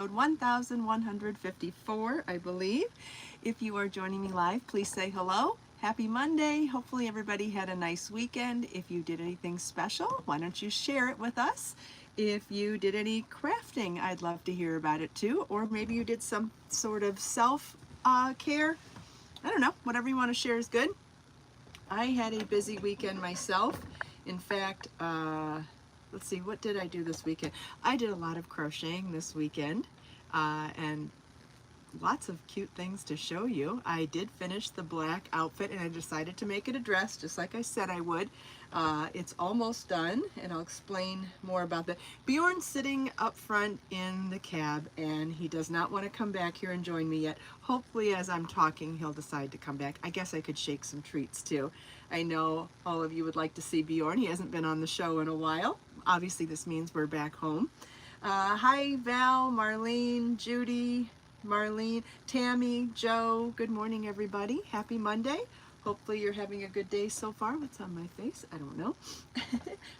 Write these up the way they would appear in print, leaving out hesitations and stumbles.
episode 1154, I believe. If you are joining me live, please say hello. Happy Monday. Hopefully everybody had a nice weekend. If you did anything special, why don't you share it with us? If you did any crafting, I'd love to hear about it too. Or maybe you did some sort of self care. I don't know, whatever you want to share is good. I had a busy weekend myself. In fact, let's see, what did I do this weekend? I did a lot of crocheting this weekend, and lots of cute things to show you. I did finish the black outfit and I decided to make it a dress just like I said I would. It's almost done and I'll explain more about that. Bjorn's sitting up front in the cab and he does not want to come back here and join me yet. Hopefully as I'm talking he'll decide to come back. I guess I could shake some treats too. I know all of you would like to see Bjorn. He hasn't been on the show in a while. Obviously this means we're back home. Hi Val, Marlene, Judy, Marlene, Tammy, Joe, good morning everybody. Happy Monday. Hopefully you're having a good day so far. What's on my face? I don't know.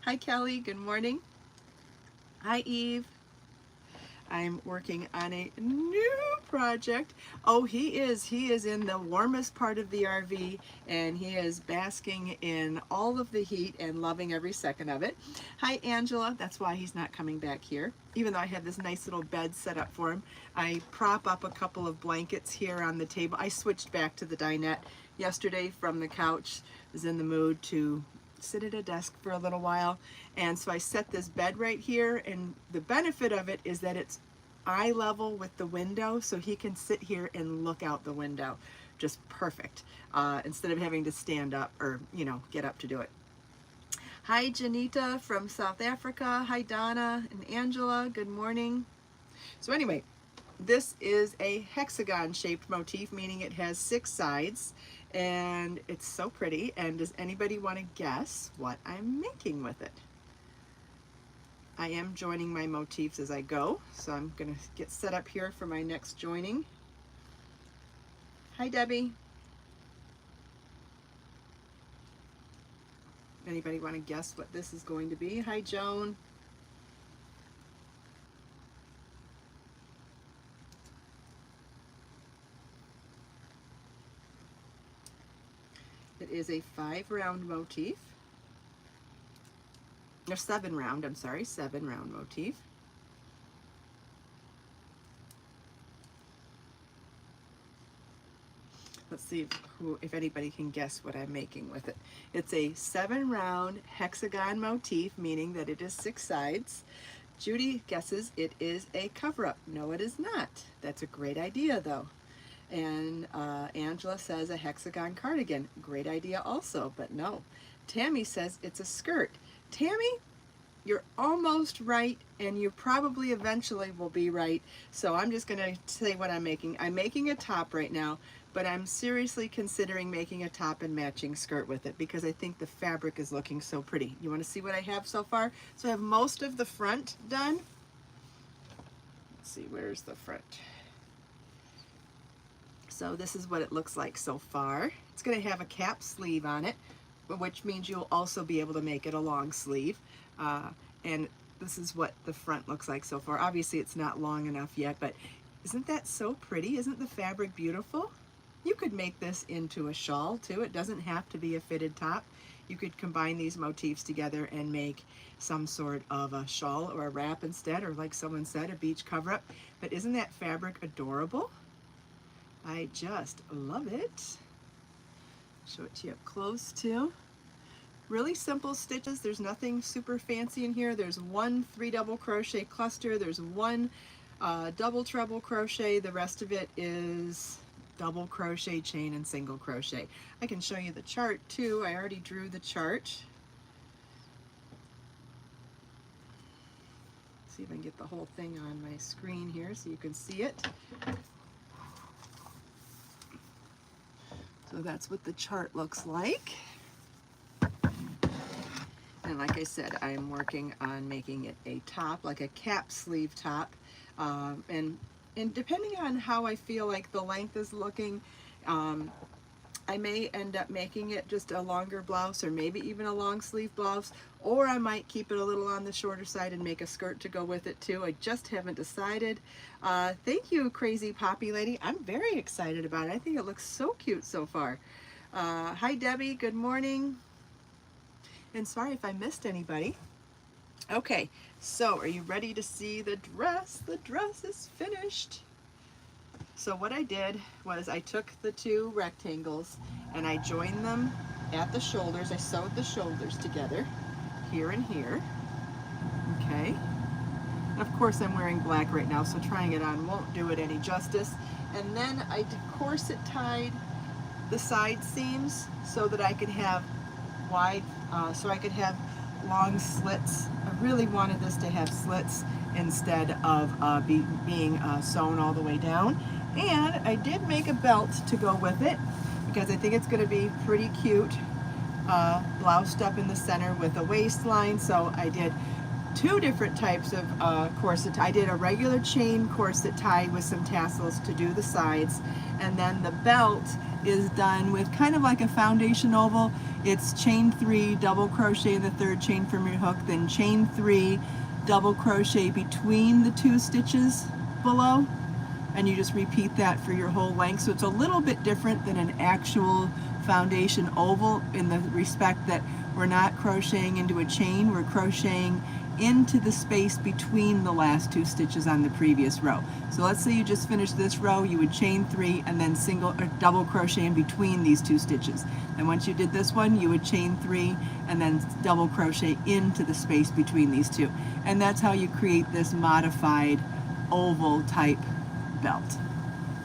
Hi Kelly, good morning. Hi Eve. I'm working on a new project. Oh, he is in the warmest part of the RV and he is basking in all of the heat and loving every second of it. Hi Angela, that's why he's not coming back here. Even though I have this nice little bed set up for him, I prop up a couple of blankets here on the table. I switched back to the dinette yesterday from the couch. Was in the mood to sit at a desk for a little while, and so I set this bed right here, and the benefit of it is that it's eye level with the window, so he can sit here and look out the window. Just perfect, instead of having to stand up or get up to do it. Hi Janita from South Africa. Hi Donna and Angela, good morning. So anyway, this is a hexagon shaped motif, meaning it has 6 sides, and it's so pretty. And does anybody want to guess what I'm making with it? I am joining my motifs as I go, so I'm going to get set up here for my next joining. Hi Debbie. Anybody want to guess what this is going to be? Hi Joan. It is a 5-round motif. Or 7-round, I'm sorry, 7-round motif. Let's see if anybody can guess what I'm making with it. It's a 7-round hexagon motif, meaning that it is 6 sides. Judy guesses it is a cover-up. No, it is not. That's a great idea, though. And Angela says a hexagon cardigan. Great idea also, but no. Tammy says it's a skirt. Tammy, you're almost right, and you probably eventually will be right. So I'm just going to say what I'm making. I'm making a top right now, but I'm seriously considering making a top and matching skirt with it because I think the fabric is looking so pretty. You want to see what I have so far? So I have most of the front done. Let's see, where's the front? So this is what it looks like so far. It's going to have a cap sleeve on it, which means you'll also be able to make it a long sleeve. And this is what the front looks like so far. Obviously it's not long enough yet, but isn't that so pretty? Isn't the fabric beautiful? You could make this into a shawl too. It doesn't have to be a fitted top. You could combine these motifs together and make some sort of a shawl or a wrap instead, or like someone said, a beach cover-up. But isn't that fabric adorable? I just love it. Show it to you up close too. Really simple stitches. There's nothing super fancy in here. There's 1 3 double crochet cluster. There's 1 double treble crochet. The rest of it is double crochet, chain, and single crochet. I can show you the chart too. I already drew the chart. See if I can get the whole thing on my screen here so you can see it. So that's what the chart looks like. And like I said, I'm working on making it a top, like a cap sleeve top. And depending on how I feel like the length is looking, I may end up making it just a longer blouse or maybe even a long sleeve blouse, or I might keep it a little on the shorter side and make a skirt to go with it too. I just haven't decided. Thank you, Crazy Poppy Lady. I'm very excited about it. I think it looks so cute so far. Hi Debbie, good morning. And sorry if I missed anybody. Okay, so are you ready to see the dress? The dress is finished. So what I did was I took the two rectangles and I joined them at the shoulders. I sewed the shoulders together, here and here. Okay. And of course I'm wearing black right now, so trying it on won't do it any justice. And then I corset tied the side seams so that I could have wide, so I could have long slits. I really wanted this to have slits instead of being sewn all the way down. And I did make a belt to go with it because I think it's going to be pretty cute, bloused up in the center with a waistline. So I did two different types of corset. I did a regular chain corset tie with some tassels to do the sides, and then the belt is done with kind of like a foundation oval. It's chain 3, double crochet in the third chain from your hook, then chain 3, double crochet between the 2 stitches below, and you just repeat that for your whole length. So it's a little bit different than an actual foundation oval in the respect that we're not crocheting into a chain, we're crocheting into the space between the last 2 stitches on the previous row. So let's say you just finished this row, you would chain 3 and then single or double crochet in between these 2 stitches. And once you did this one, you would chain 3 and then double crochet into the space between these 2. And that's how you create this modified oval type belt.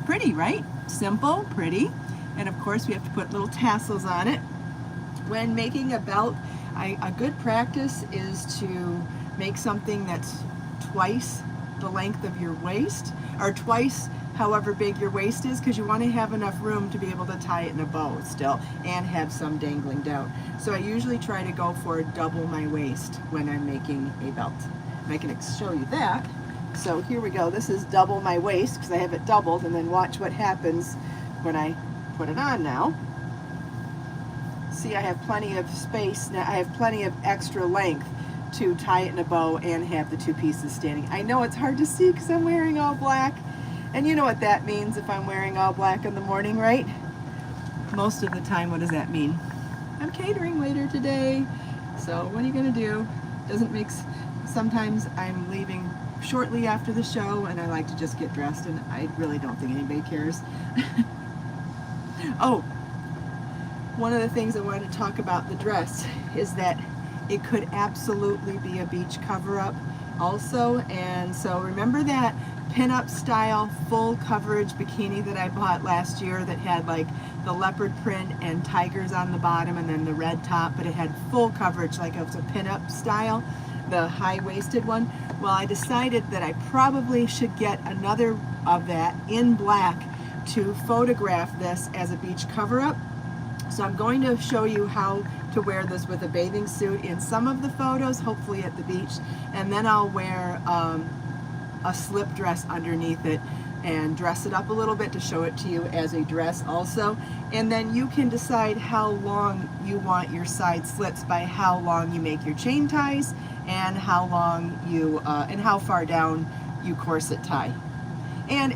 Pretty, right? Simple, pretty. And of course we have to put little tassels on it. When making a belt, a good practice is to make something that's twice the length of your waist, or twice however big your waist is, because you want to have enough room to be able to tie it in a bow still and have some dangling down. So I usually try to go for double my waist when I'm making a belt. And I can show you that. So here we go. This is double my waist because I have it doubled, and then watch what happens when I put it on now. See, I have plenty of space now. I have plenty of extra length to tie it in a bow and have the 2 pieces standing. I know it's hard to see because I'm wearing all black, and you know what that means if I'm wearing all black in the morning, right? Most of the time, what does that mean? I'm catering later today, so what are you gonna do? Doesn't make, sometimes I'm leaving shortly after the show and I like to just get dressed, and I really don't think anybody cares. Oh, one of the things I wanted to talk about the dress is that it could absolutely be a beach cover-up also. And so remember that pin-up style full coverage bikini that I bought last year that had like the leopard print and tigers on the bottom and then the red top, but it had full coverage like it was a pin-up style, the high-waisted one? Well, I decided that I probably should get another of that in black to photograph this as a beach cover-up. So I'm going to show you how to wear this with a bathing suit in some of the photos, hopefully at the beach, and then I'll wear a slip dress underneath it and dress it up a little bit to show it to you as a dress also. And then you can decide how long you want your side slits by how long you make your chain ties and how long you and how far down you corset tie. And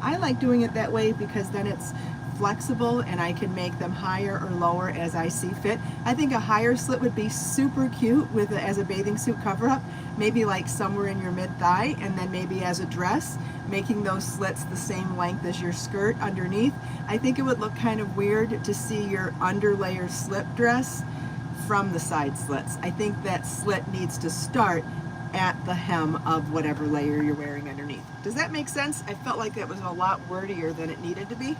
I like doing it that way because then it's flexible and I can make them higher or lower as I see fit. I think a higher slit would be super cute with as a bathing suit cover-up, maybe like somewhere in your mid-thigh, and then maybe as a dress, making those slits the same length as your skirt underneath. I think it would look kind of weird to see your underlayer slip dress from the side slits. I think that slit needs to start at the hem of whatever layer you're wearing underneath. Does that make sense? I felt like that was a lot wordier than it needed to be.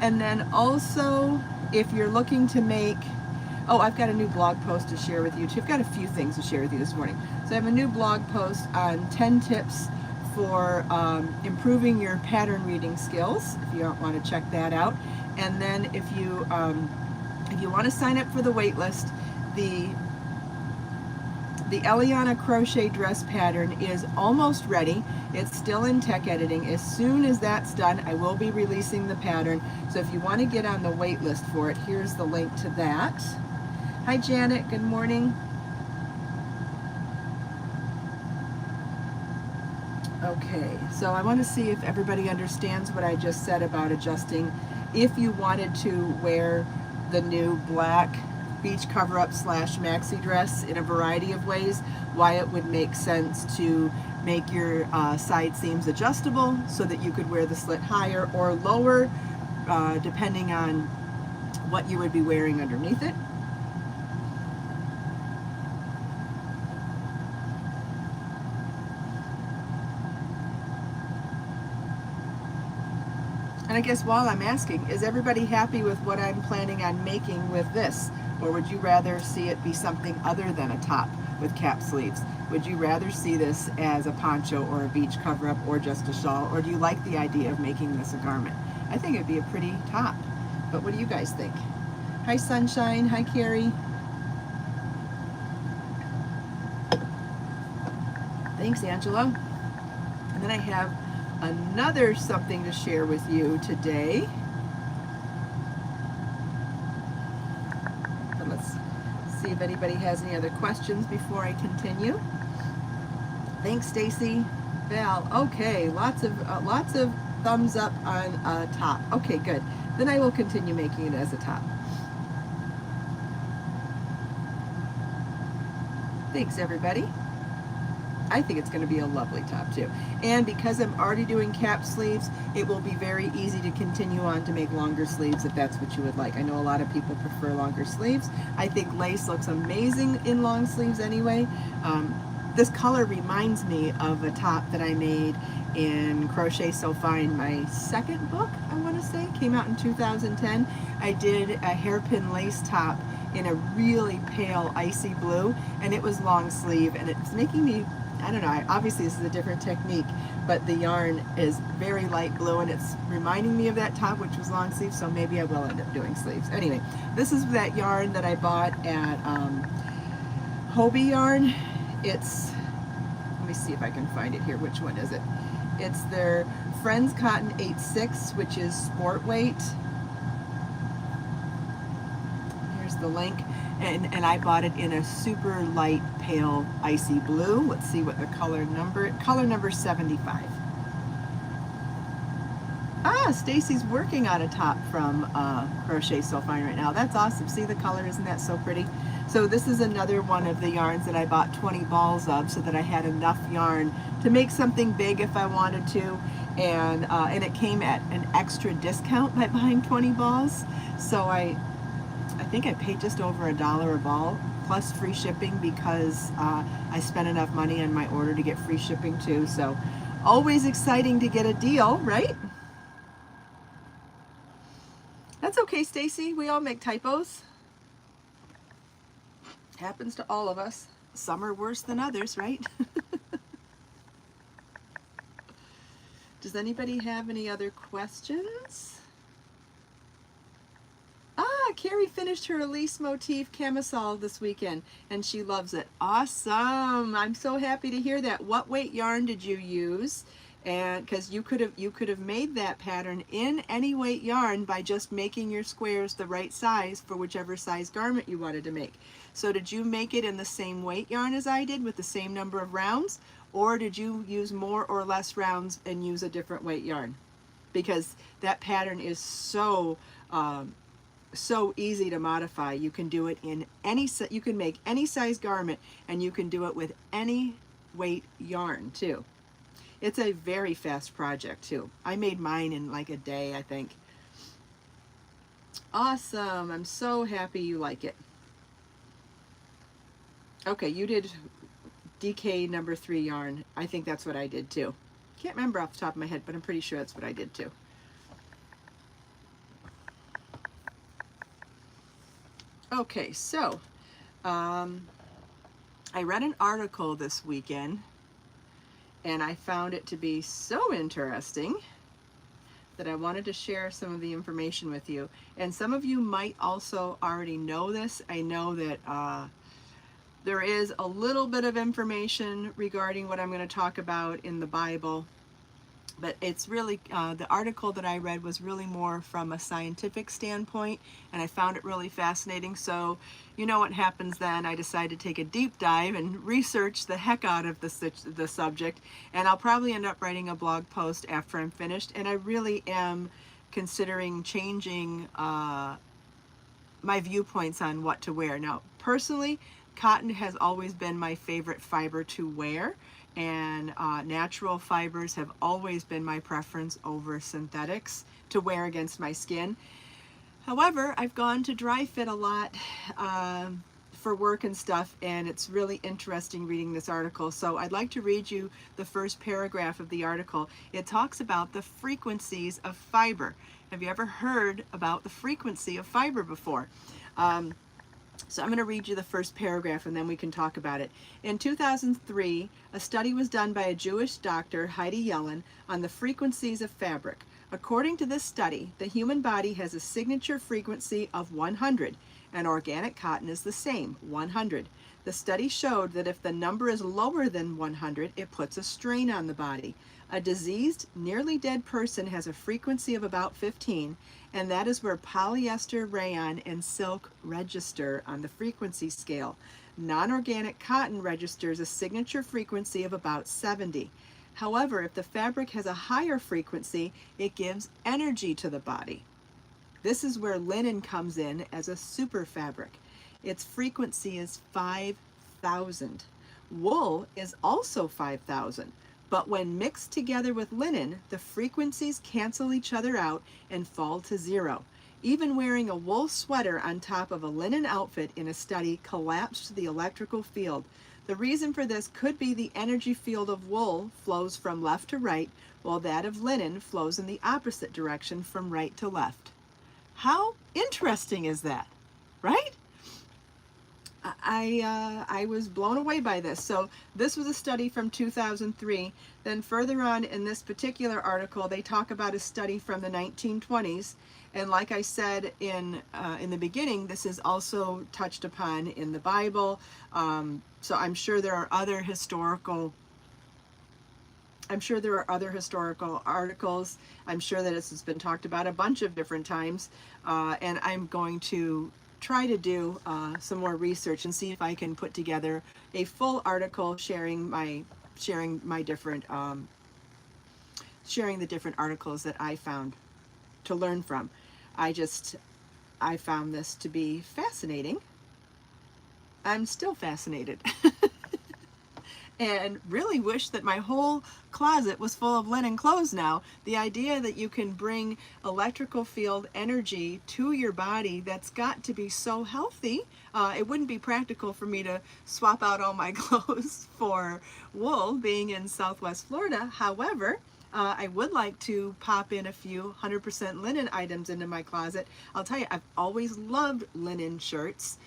And then also, if you're looking to make, oh, I've got a new blog post to share with you too. I've got a few things to share with you this morning. So I have a new blog post on 10 tips for improving your pattern reading skills, if you want to check that out. And then if you want to sign up for the wait list, the the Eliana crochet dress pattern is almost ready. It's still in tech editing. As soon as that's done, I will be releasing the pattern. So if you want to get on the wait list for it, here's the link to that. Hi Janet, good morning. Okay, so I want to see if everybody understands what I just said about adjusting. If you wanted to wear the new black beach cover-up / maxi dress in a variety of ways, why it would make sense to make your side seams adjustable so that you could wear the slit higher or lower, depending on what you would be wearing underneath it. And I guess while I'm asking, is everybody happy with what I'm planning on making with this? Or would you rather see it be something other than a top with cap sleeves? Would you rather see this as a poncho or a beach cover-up or just a shawl? Or do you like the idea of making this a garment? I think it'd be a pretty top. But what do you guys think? Hi Sunshine, hi Carrie. Thanks Angela. And then I have another something to share with you today. So let's see if anybody has any other questions before I continue. Thanks Stacy. Val, okay, lots of thumbs up on top. Okay, good. Then I will continue making it as a top. Thanks everybody. I think it's going to be a lovely top too. And because I'm already doing cap sleeves, it will be very easy to continue on to make longer sleeves if that's what you would like. I know a lot of people prefer longer sleeves. I think lace looks amazing in long sleeves anyway. This color reminds me of a top that I made in Crochet So Fine, my second book, I want to say, came out in 2010. I did a hairpin lace top in a really pale icy blue, and it was long sleeve, and it's making me, I don't know, obviously this is a different technique, but the yarn is very light blue and it's reminding me of that top, which was long sleeve, so maybe I will end up doing sleeves. Anyway, this is that yarn that I bought at Hobie Yarn. It's, let me see if I can find it here. Which one is it? It's their Friends Cotton 8/6, which is sport weight. Here's the link. And I bought it in a super light pale icy blue. Let's see what the color number 75. Ah, Stacy's working on a top from Crochet So Fine right now. That's awesome. See the color, isn't that so pretty? So this is another one of the yarns that I bought 20 balls of so that I had enough yarn to make something big if I wanted to. And it came at an extra discount by buying 20 balls. So I think I paid just over $1 a ball plus free shipping because I spent enough money on my order to get free shipping too. So always exciting to get a deal, right? That's okay, Stacy. We all make typos. Happens to all of us. Some are worse than others, right? Does anybody have any other questions? Ah, Carrie finished her Elise motif camisole this weekend and she loves it. Awesome. I'm so happy to hear that. What weight yarn did you use? And because you could have made that pattern in any weight yarn by just making your squares the right size for whichever size garment you wanted to make. So did you make it in the same weight yarn as I did with the same number of rounds, or did you use more or less rounds and use a different weight yarn? Because that pattern is so easy to modify. You can do it in any, you can make any size garment and you can do it with any weight yarn too. It's a very fast project too. I made mine in like a day, I think. Awesome. I'm so happy you like it. Okay, you did DK number 3 yarn. I think that's what I did too. Can't remember off the top of my head, but I'm pretty sure that's what I did too. Okay, so I read an article this weekend and I found it to be so interesting that I wanted to share some of the information with you. And some of you might also already know this. I know that There is a little bit of information regarding what I'm going to talk about in the Bible, but it's really, the article that I read was really more from a scientific standpoint, and I found it really fascinating. So you know what happens then. I decided to take a deep dive and research the heck out of the subject, and I'll probably end up writing a blog post after I'm finished, and I really am considering changing my viewpoints on what to wear. Now, personally, cotton has always been my favorite fiber to wear, and natural fibers have always been my preference over synthetics to wear against my skin. However, I've gone to dry fit a lot for work and stuff, and it's really interesting reading this article. So I'd like to read you the first paragraph of the article. It talks about the frequencies of fiber. Have you ever heard about the frequency of fiber before? So I'm going to read you the first paragraph and then we can talk about it. In 2003, a study was done by a Jewish doctor, Heidi Yellen, on the frequencies of fabric. According to this study, the human body has a signature frequency of 100, and organic cotton is the same, 100. The study showed that if the number is lower than 100, it puts a strain on the body. A diseased, nearly dead person has a frequency of about 15, and that is where polyester, rayon, and silk register on the frequency scale. Non-organic cotton registers a signature frequency of about 70. However, if the fabric has a higher frequency, it gives energy to the body. This is where linen comes in as a super fabric. Its frequency is 5,000. Wool is also 5,000. But when mixed together with linen, the frequencies cancel each other out and fall to 0. Even wearing a wool sweater on top of a linen outfit in a study collapsed the electrical field. The reason for this could be the energy field of wool flows from left to right, while that of linen flows in the opposite direction from right to left. How interesting is that, right? I was blown away by this. So this was a study from 2003. Then further on in this particular article, they talk about a study from the 1920s. And like I said in the beginning, this is also touched upon in the Bible. So I'm sure there are other historical articles. I'm sure that this has been talked about a bunch of different times. And I'm going to try to do some more research and see if I can put together a full article sharing the different articles that I found to learn from. I found this to be fascinating. I'm still fascinated. And really wish that my whole closet was full of linen clothes now. The idea that you can bring electrical field energy to your body, that's got to be so healthy. It wouldn't be practical for me to swap out all my clothes for wool, being in Southwest Florida. However, I would like to pop in a few 100% linen items into my closet. I'll tell you, I've always loved linen shirts.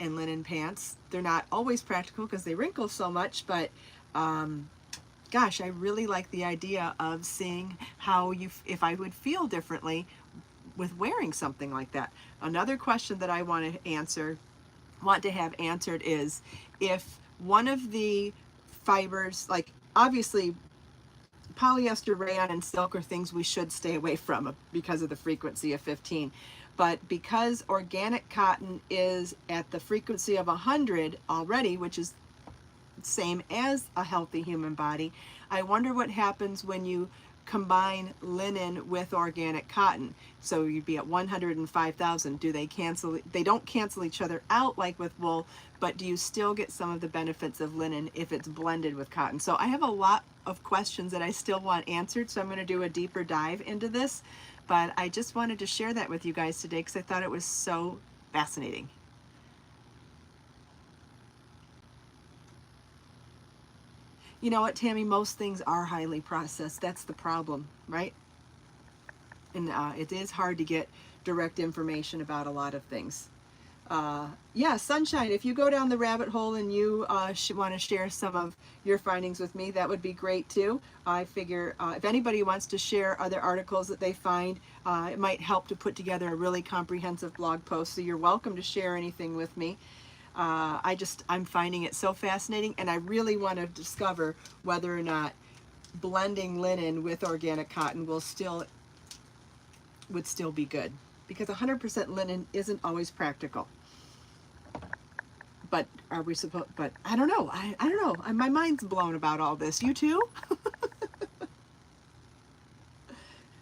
And linen pants. They're not always practical because they wrinkle so much, but gosh, I really like the idea of seeing how if I would feel differently with wearing something like that. Another question that I want to have answered is if one of the fibers, like obviously polyester, rayon, and silk are things we should stay away from because of the frequency of 15. But because organic cotton is at the frequency of 100 already, which is same as a healthy human body, I wonder what happens when you combine linen with organic cotton. So you'd be at 105,000. Do they cancel? They don't cancel each other out like with wool, but do you still get some of the benefits of linen if it's blended with cotton? So I have a lot of questions that I still want answered, so I'm going to do a deeper dive into this. But I just wanted to share that with you guys today because I thought it was so fascinating. You know what, Tammy? Most things are highly processed. That's the problem, right? And it is hard to get direct information about a lot of things. Yeah, Sunshine, if you go down the rabbit hole and you want to share some of your findings with me, that would be great too. I figure if anybody wants to share other articles that they find, it might help to put together a really comprehensive blog post, so you're welcome to share anything with me. I'm finding it so fascinating, and I really want to discover whether or not blending linen with organic cotton would still be good, because 100% linen isn't always practical. But are we supposed? But I don't know. I don't know. My mind's blown about all this. You too?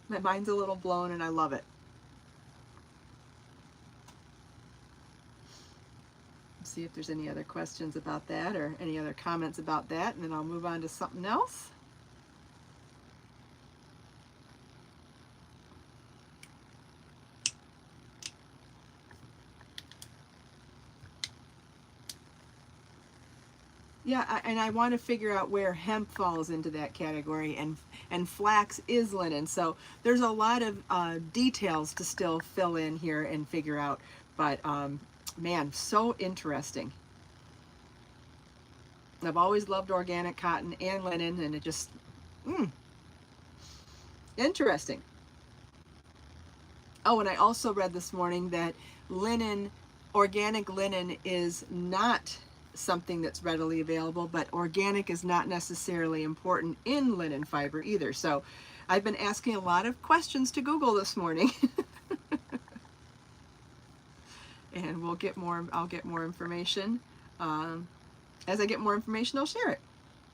My mind's a little blown, and I love it. Let's see if there's any other questions about that or any other comments about that, and then I'll move on to something else. Yeah, and I want to figure out where hemp falls into that category, and flax is linen. So there's a lot of details to still fill in here and figure out. But man, so interesting. I've always loved organic cotton and linen, and it just interesting. Oh, and I also read this morning that organic linen is not something that's readily available, but organic is not necessarily important in linen fiber either. So I've been asking a lot of questions to Google this morning. And I'll get more information. As I get more information, I'll share it.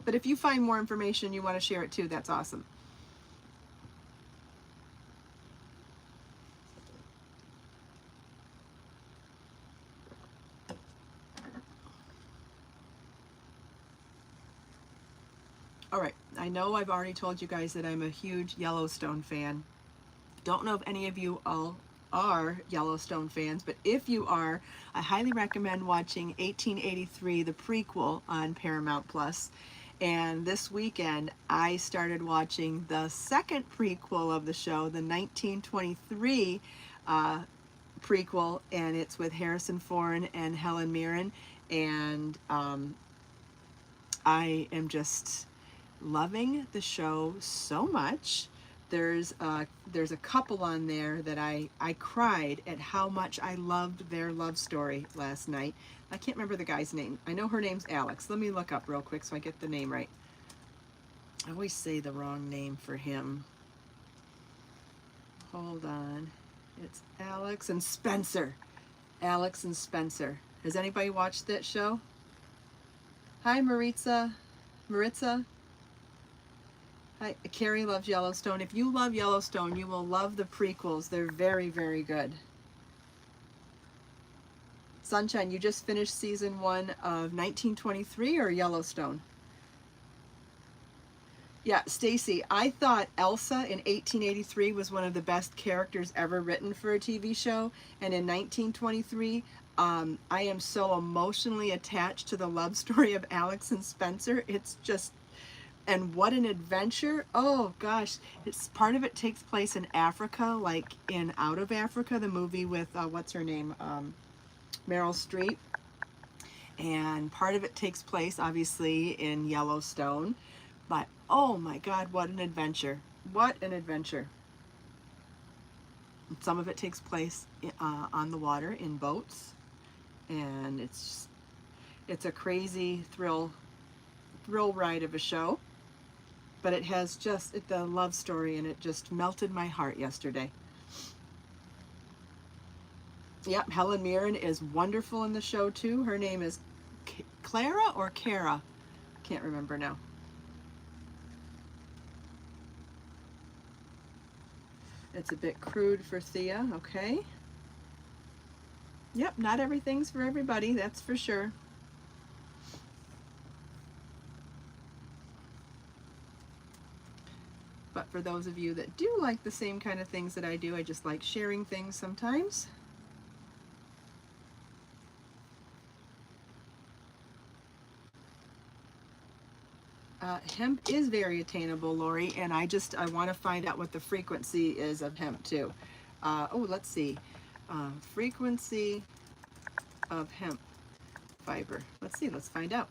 But if you find more information, you want to share it too, that's awesome. All right, I know I've already told you guys that I'm a huge Yellowstone fan. Don't know if any of you all are Yellowstone fans, but if you are, I highly recommend watching 1883, the prequel on Paramount Plus. And this weekend, I started watching the second prequel of the show, the 1923 prequel, and it's with Harrison Ford and Helen Mirren. And I am just loving the show so much. There's a couple on there that I cried at how much I loved their love story last night. I can't remember the guy's name. I know her name's Alex. Let me look up real quick so I get the name right. I always say the wrong name for him. Hold on. It's Alex and Spencer. Alex and Spencer. Has anybody watched that show? Hi, Maritza. Hi, Carrie loves Yellowstone. If you love Yellowstone, you will love the prequels. They're very, very good. Sunshine, you just finished season 1 of 1923 or Yellowstone? Yeah, Stacy, I thought Elsa in 1883 was one of the best characters ever written for a TV show. And in 1923, I am so emotionally attached to the love story of Alex and Spencer. It's just, and what an adventure. Oh gosh, it's part of it takes place in Africa, like in Out of Africa, the movie with what's her name, Meryl Streep, and part of it takes place obviously in Yellowstone. But oh my god, what an adventure. What an adventure. Some of it takes place on the water in boats, and it's a crazy thrill ride of a show. But it has just the love story, and it just melted my heart yesterday. Yep, Helen Mirren is wonderful in the show too. Her name is Clara or Cara? Can't remember now. It's a bit crude for Thea, okay. Yep, not everything's for everybody, that's for sure. But for those of you that do like the same kind of things that I do, I just like sharing things sometimes. Hemp is very attainable, Lori, and I want to find out what the frequency is of hemp too. Oh, let's see. Frequency of hemp fiber. Let's see, let's find out.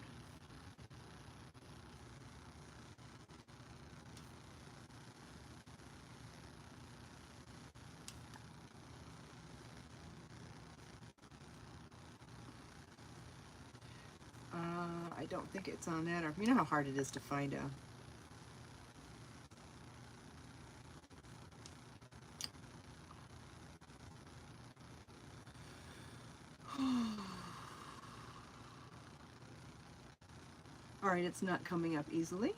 don't think it's on that. Or you know how hard it is to find a. All right, it's not coming up easily.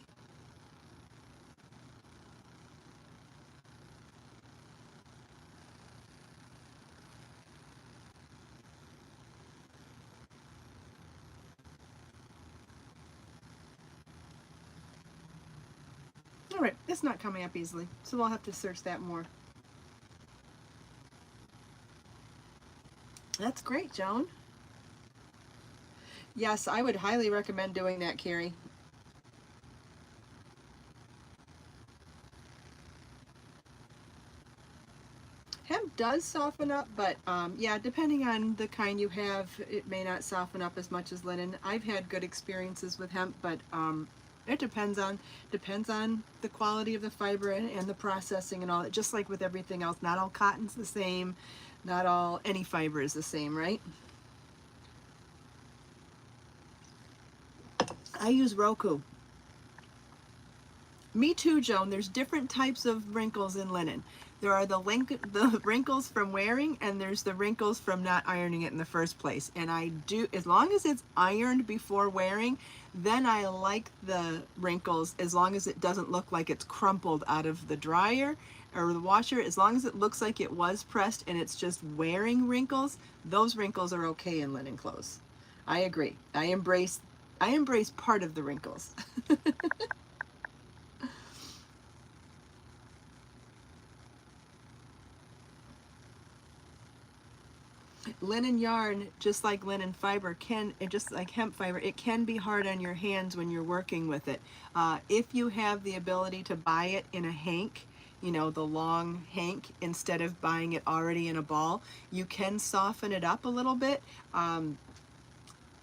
All right, it's not coming up easily, so we'll have to search that more. That's great, Joan. Yes, I would highly recommend doing that, Carrie. Hemp does soften up, but yeah, depending on the kind you have, it may not soften up as much as linen. I've had good experiences with hemp, but it depends on the quality of the fiber and the processing and all that. Just like with everything else, not all cotton's the same, not all any fiber is the same, right? I use Roku. Me too, Joan. There's different types of wrinkles in linen. There are the wrinkles from wearing, and there's the wrinkles from not ironing it in the first place. And I do, as long as it's ironed before wearing, then I like the wrinkles as long as it doesn't look like it's crumpled out of the dryer or the washer. As long as it looks like it was pressed and it's just wearing wrinkles, those wrinkles are okay in linen clothes. I agree. I embrace part of the wrinkles. Linen yarn, just like linen fiber, just like hemp fiber, it can be hard on your hands when you're working with it. If you have the ability to buy it in a hank, you know, the long hank, instead of buying it already in a ball, you can soften it up a little bit. And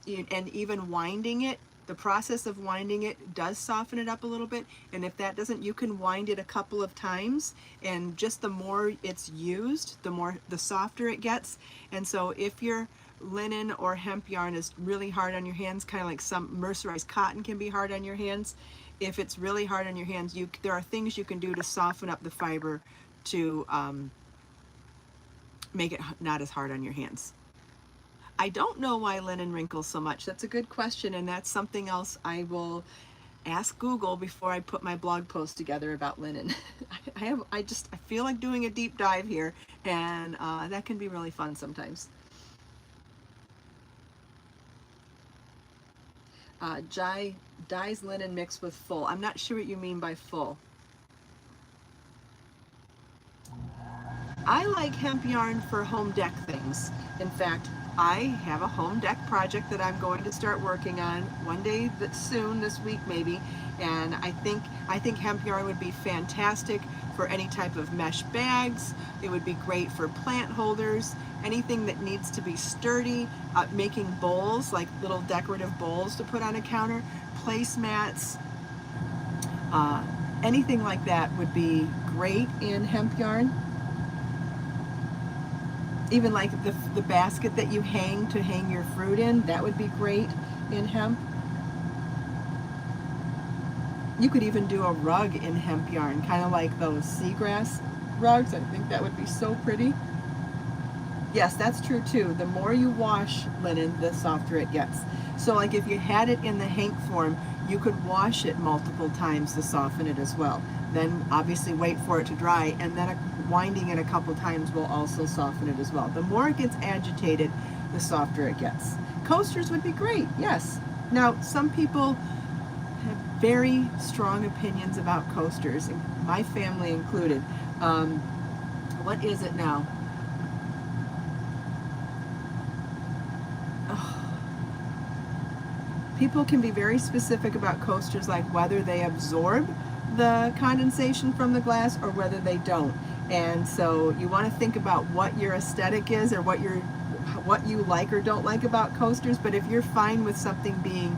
even winding it, the process of winding it does soften it up a little bit. And if that doesn't, you can wind it a couple of times, and just the more it's used, the softer it gets. And so if your linen or hemp yarn is really hard on your hands, kind of like some mercerized cotton can be hard on your hands, if it's really hard on your hands, there are things you can do to soften up the fiber to make it not as hard on your hands. I don't know why linen wrinkles so much. That's a good question, and that's something else I will ask Google before I put my blog post together about linen. I feel like doing a deep dive here, and that can be really fun sometimes. Dyes linen mixed with full. I'm not sure what you mean by full. I like hemp yarn for home deck things. In fact, I have a home deck project that I'm going to start working on one day soon, this week maybe, and I think hemp yarn would be fantastic for any type of mesh bags. It would be great for plant holders, anything that needs to be sturdy, making bowls, like little decorative bowls to put on a counter, placemats, anything like that would be great in hemp yarn. Even like the basket that you hang your fruit in, that would be great in hemp. You could even do a rug in hemp yarn, kind of like those seagrass rugs. I think that would be so pretty. Yes, that's true too. The more you wash linen, the softer it gets. So like if you had it in the hank form, you could wash it multiple times to soften it as well. Then obviously wait for it to dry, and then winding it a couple times will also soften it as well. The more it gets agitated, the softer it gets. Coasters would be great, yes. Now, some people have very strong opinions about coasters, my family included. What is it now? People can be very specific about coasters, like whether they absorb the condensation from the glass or whether they don't. And so you want to think about what your aesthetic is, or what you like or don't like about coasters. But if you're fine with something being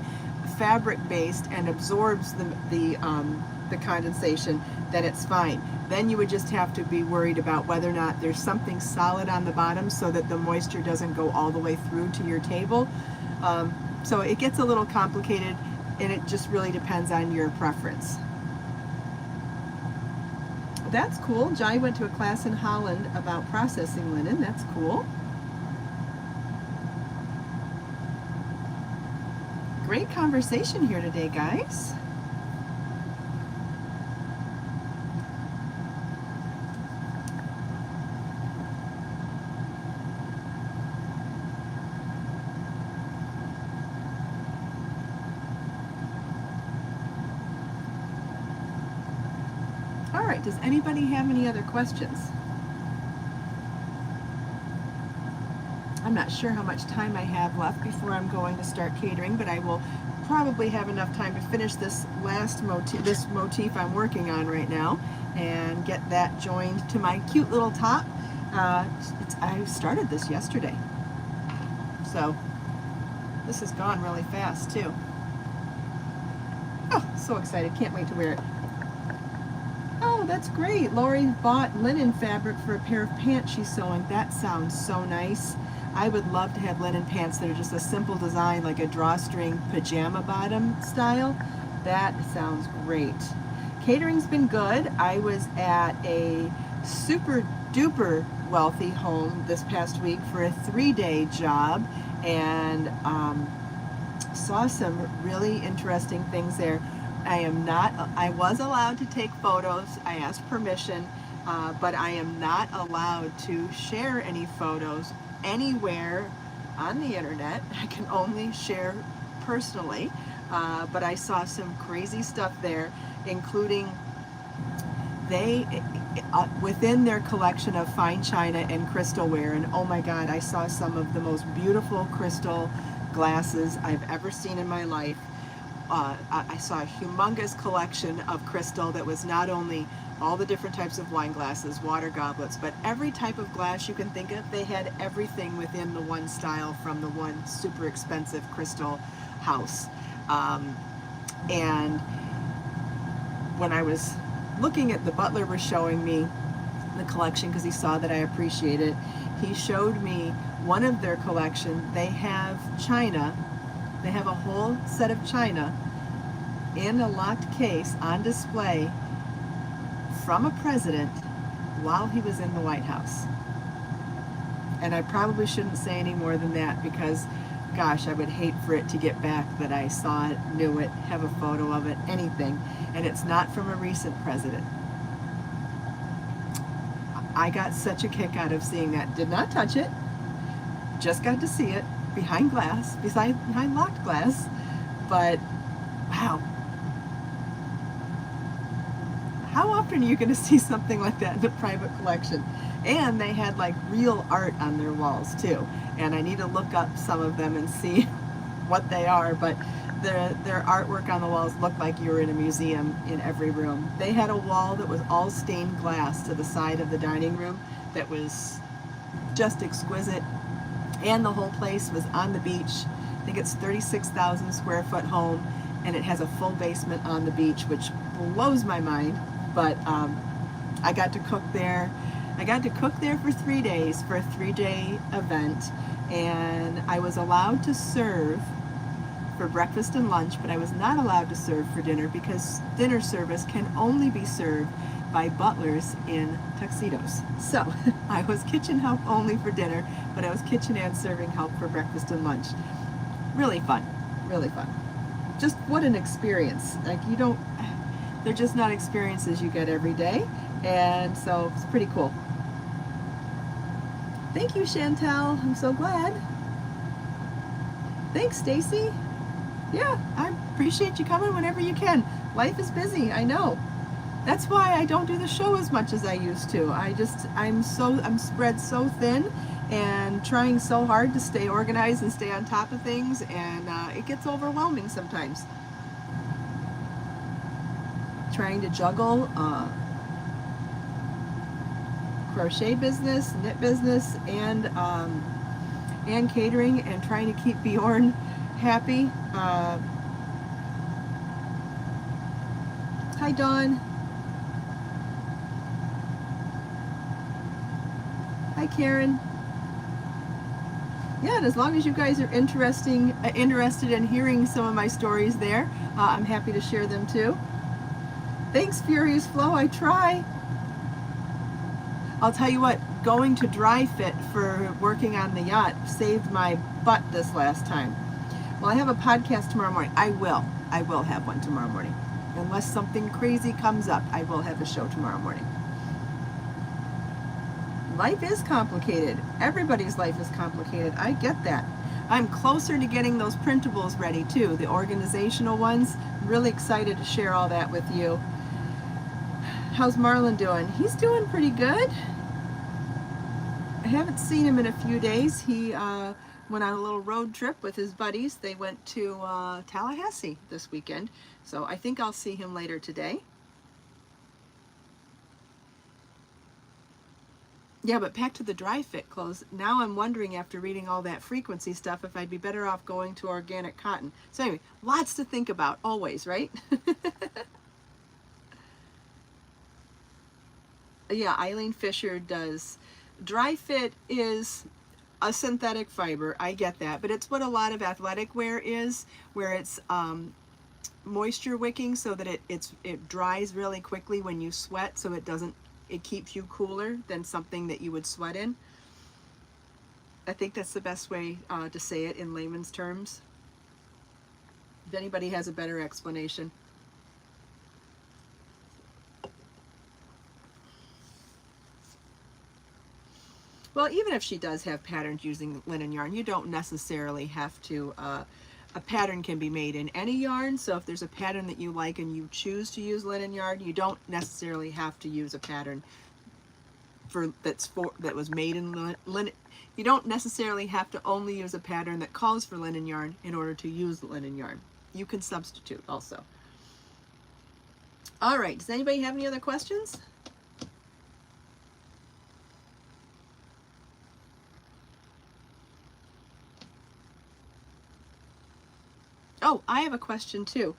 fabric based and absorbs the condensation, then it's fine. Then you would just have to be worried about whether or not there's something solid on the bottom so that the moisture doesn't go all the way through to your table. So it gets a little complicated, and it just really depends on your preference. That's cool. Jai went to a class in Holland about processing linen. That's cool. Great conversation here today, guys. All right, does anybody have any other questions? I'm not sure how much time I have left before I'm going to start catering, but I will probably have enough time to finish this last motif I'm working on right now and get that joined to my cute little top. I started this yesterday, so this has gone really fast too. Oh, so excited, can't wait to wear it. Oh, that's great. Lori bought linen fabric for a pair of pants she's sewing. That sounds so nice. I would love to have linen pants that are just a simple design, like a drawstring pajama bottom style. That sounds great. Catering's been good. I was at a super duper wealthy home this past week for a 3-day job, and saw some really interesting things there. I was allowed to take photos. I asked permission, but I am not allowed to share any photos anywhere on the internet. I can only share personally, but I saw some crazy stuff there, including within their collection of fine china and crystalware, and oh my God, I saw some of the most beautiful crystal glasses I've ever seen in my life. I saw a humongous collection of crystal that was not only all the different types of wine glasses, water goblets, but every type of glass you can think of. They had everything within the one style from the one super expensive crystal house. And when I was looking at, the butler was showing me the collection because he saw that I appreciate it. He showed me one of their collection. They have china. They have a whole set of china in a locked case on display from a president while he was in the White House. And I probably shouldn't say any more than that because, gosh, I would hate for it to get back that I saw it, knew it, have a photo of it, anything. And it's not from a recent president. I got such a kick out of seeing that. Did not touch it, just got to see it behind glass, behind locked glass, but wow. How often are you going to see something like that in a private collection? And they had like real art on their walls too. And I need to look up some of them and see what they are, but their artwork on the walls looked like you were in a museum in every room. They had a wall that was all stained glass to the side of the dining room that was just exquisite. And the whole place was on the beach. I think it's 36,000 square foot home, and it has a full basement on the beach, which blows my mind. But I got to cook there. I got to cook there for 3 days for a 3-day event, and I was allowed to serve for breakfast and lunch, but I was not allowed to serve for dinner because dinner service can only be served by butlers in tuxedos. So I was kitchen help only for dinner, but I was kitchen and serving help for breakfast and lunch. Really fun, really fun. Just what an experience. Like they're just not experiences you get every day. And so it's pretty cool. Thank you, Chantel. I'm so glad. Thanks, Stacy. Yeah, I appreciate you coming whenever you can. Life is busy, I know. That's why I don't do the show as much as I used to. I'm spread so thin and trying so hard to stay organized and stay on top of things, and it gets overwhelming sometimes. Trying to juggle crochet business, knit business, and catering, and trying to keep Bjorn happy. Hi, Dawn. Hi, Karen. yeah, and as long as you guys are interested in hearing some of my stories there, I'm happy to share them too. Thanks, Furious Flow. I try. I'll tell you what, going to dry fit for working on the yacht saved my butt this last time. Well, I have a podcast tomorrow morning. I will have one tomorrow morning. Unless something crazy comes up, I will have a show tomorrow morning. Life is complicated. Everybody's life is complicated. I get that. I'm closer to getting those printables ready too, the organizational ones. Really excited to share all that with you. How's Marlon doing? He's doing pretty good. I haven't seen him in a few days. He went on a little road trip with his buddies. They went to Tallahassee this weekend, so I think I'll see him later today. Yeah, but back to the dry fit clothes. Now I'm wondering, after reading all that frequency stuff, if I'd be better off going to organic cotton. So anyway, lots to think about always, right? Yeah, Eileen Fisher does. Dry fit is a synthetic fiber, I get that, but it's what a lot of athletic wear is, where it's moisture wicking so that it dries really quickly when you sweat, so it keeps you cooler than something that you would sweat in. I think that's the best way to say it in layman's terms. If anybody has a better explanation. Well, even if she does have patterns using linen yarn, you don't necessarily have to, a pattern can be made in any yarn, so if there's a pattern that you like and you choose to use linen yarn, you don't necessarily have to use a pattern that was made in linen. You don't necessarily have to only use a pattern that calls for linen yarn in order to use linen yarn. You can substitute also. All right, does anybody have any other questions? Oh, I have a question too.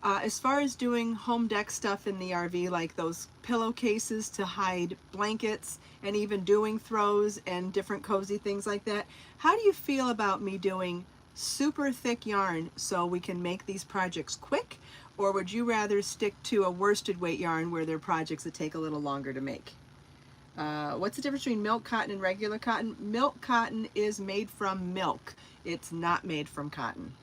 As far as doing home deck stuff in the RV, like those pillowcases to hide blankets and even doing throws and different cozy things like that, how do you feel about me doing super thick yarn so we can make these projects quick? Or would you rather stick to a worsted weight yarn where they're projects that take a little longer to make? What's the difference between milk cotton and regular cotton? Milk cotton is made from milk. It's not made from cotton.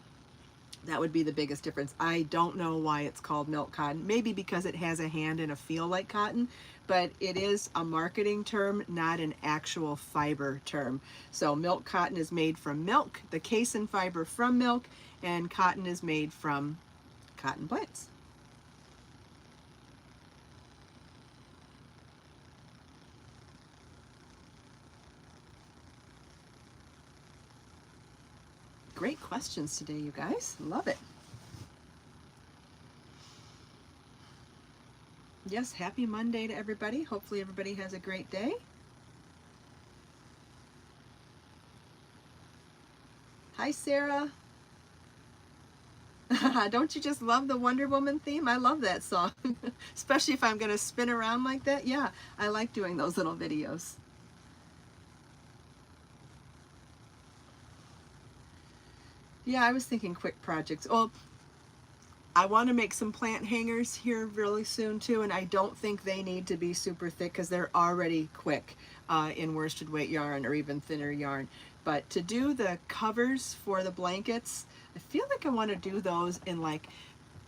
That would be the biggest difference. I don't know why it's called milk cotton. Maybe because it has a hand and a feel like cotton, but it is a marketing term, not an actual fiber term. So milk cotton is made from milk, the casein fiber from milk, and cotton is made from cotton plants. Great questions today, you guys. Love it. Yes, happy Monday to everybody. Hopefully everybody has a great day. Hi, Sarah. Don't you just love the Wonder Woman theme? I love that song, especially if I'm going to spin around like that. Yeah, I like doing those little videos. Yeah, I was thinking quick projects. Well, I want to make some plant hangers here really soon too, and I don't think they need to be super thick because they're already quick in worsted weight yarn or even thinner yarn. But to do the covers for the blankets, I feel like I want to do those in like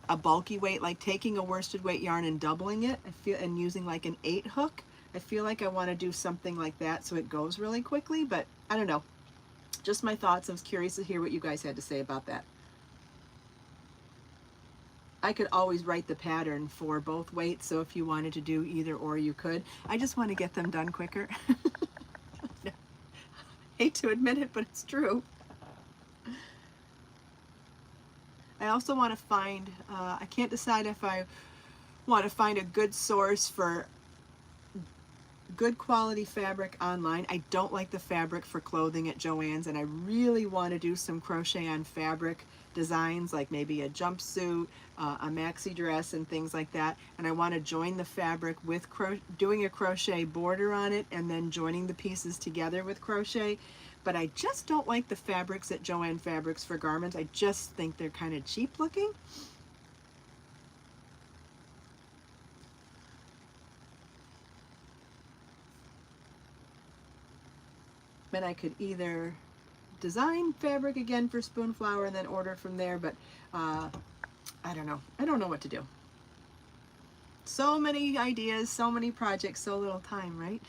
a bulky weight, like taking a worsted weight yarn and doubling it. And using like an 8 hook. I feel like I want to do something like that so it goes really quickly, but I don't know. Just my thoughts. I was curious to hear what you guys had to say about that. I could always write the pattern for both weights, so if you wanted to do either or, you could. I just want to get them done quicker. Hate to admit it, but it's true. I also want to find, I can't decide if I want to find a good source for good quality fabric online. I don't like the fabric for clothing at Joann's, and I really want to do some crochet on fabric designs, like maybe a jumpsuit, a maxi dress, and things like that. And I want to join the fabric with doing a crochet border on it and then joining the pieces together with crochet. but I just don't like the fabrics at Joann Fabrics for garments. I just think they're kind of cheap looking. But I could either design fabric again for Spoonflower and then order from there, but I don't know. I don't know what to do. So many ideas, so many projects, so little time, right?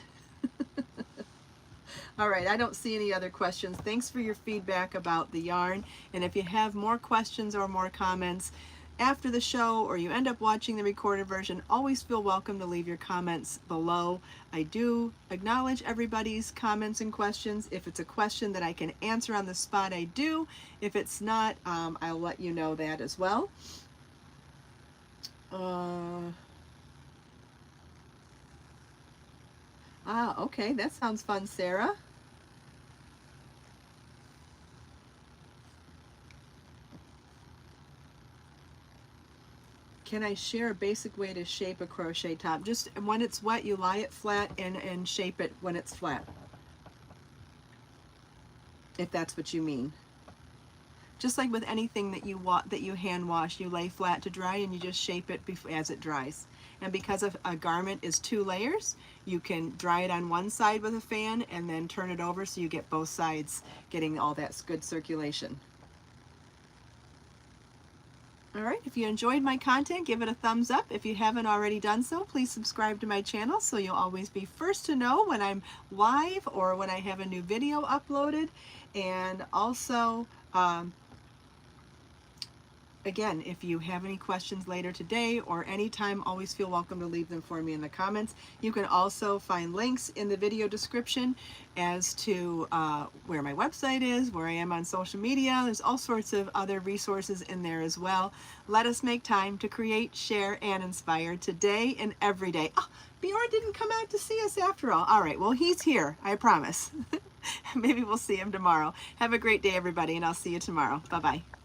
All right, I don't see any other questions. Thanks for your feedback about the yarn. And if you have more questions or more comments after the show, or you end up watching the recorded version, always feel welcome to leave your comments below. I do acknowledge everybody's comments and questions. If it's a question that I can answer on the spot, I do. If it's not, I'll let you know that as well. Okay, that sounds fun, Sarah. Can I share a basic way to shape a crochet top? Just when it's wet, you lie it flat and shape it when it's flat, if that's what you mean. Just like with anything that you hand wash, you lay flat to dry and you just shape it as it dries. And because a garment is 2 layers, you can dry it on one side with a fan and then turn it over so you get both sides getting all that good circulation. All right, if you enjoyed my content, give it a thumbs up. If you haven't already done so, please subscribe to my channel so you'll always be first to know when I'm live or when I have a new video uploaded. And also, again, if you have any questions later today or anytime, always feel welcome to leave them for me in the comments. You can also find links in the video description as to where my website is, where I am on social media. There's all sorts of other resources in there as well. Let us make time to create, share, and inspire today and every day. Oh, Bjorn didn't come out to see us after all. All right, well, he's here, I promise. Maybe we'll see him tomorrow. Have a great day, everybody, and I'll see you tomorrow. Bye-bye.